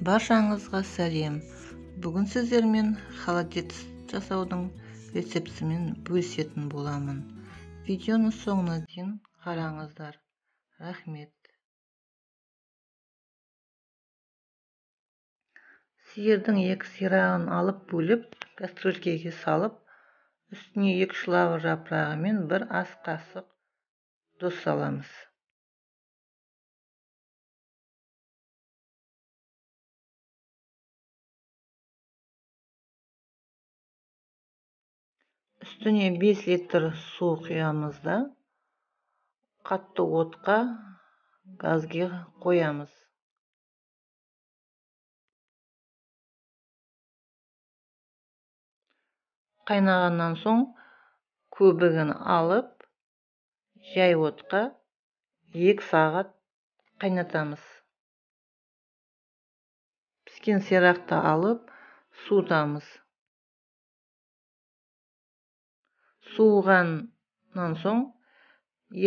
Баршаңызға сәлем. Бүгін сіздермен холодец жасаудың рецептімен бөлісетін боламын. Видеоны соңына дейін қараңыздар. Рахмет. Сиырдың екі сирағын алып бөліп, кастрөлкеге салып, үстіне 2 лавр жапырағы мен 1 ас қасық тұз саламыз. Üstüne 5 литр су құямыз да қатты отқа газге қоямыз. Қайнағаннан соң көбігін алып жай отқа 2 сағат қайнатамыз. Піскен сирақты алып суытамыз. Суығаннан соң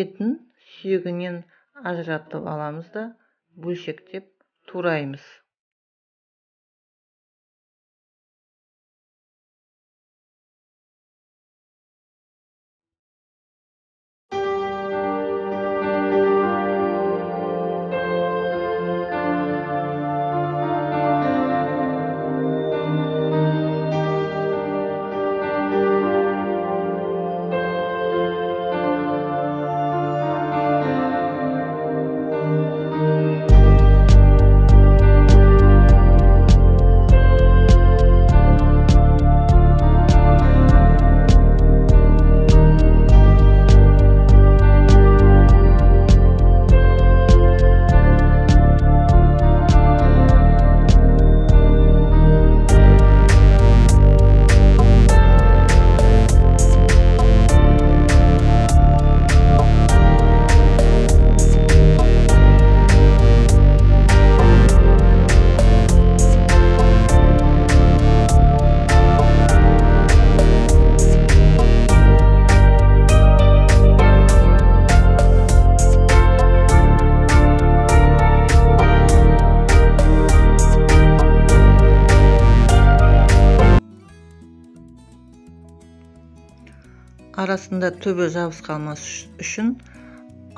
етін сүйегінен ажыратып аламыз да бөлшектеп тураймыз. Арасында төбе жабыс қалмас үшін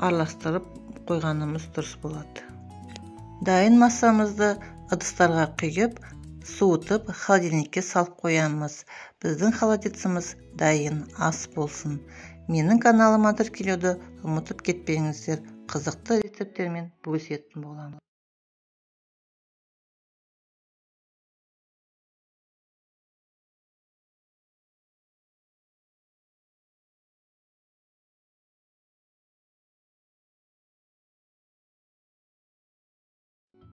араластырып қойғанымыз дұрыс болады. Дайын массамызды ыдыстарға құйып, суытып, холодильникке салып қоямыз. Біздің холодеціміз дайын ас болсын. Менің каналыма тіркелуді ұмытып кетпеңіздер. Қызықты рецепттермен бөлісетін боламын.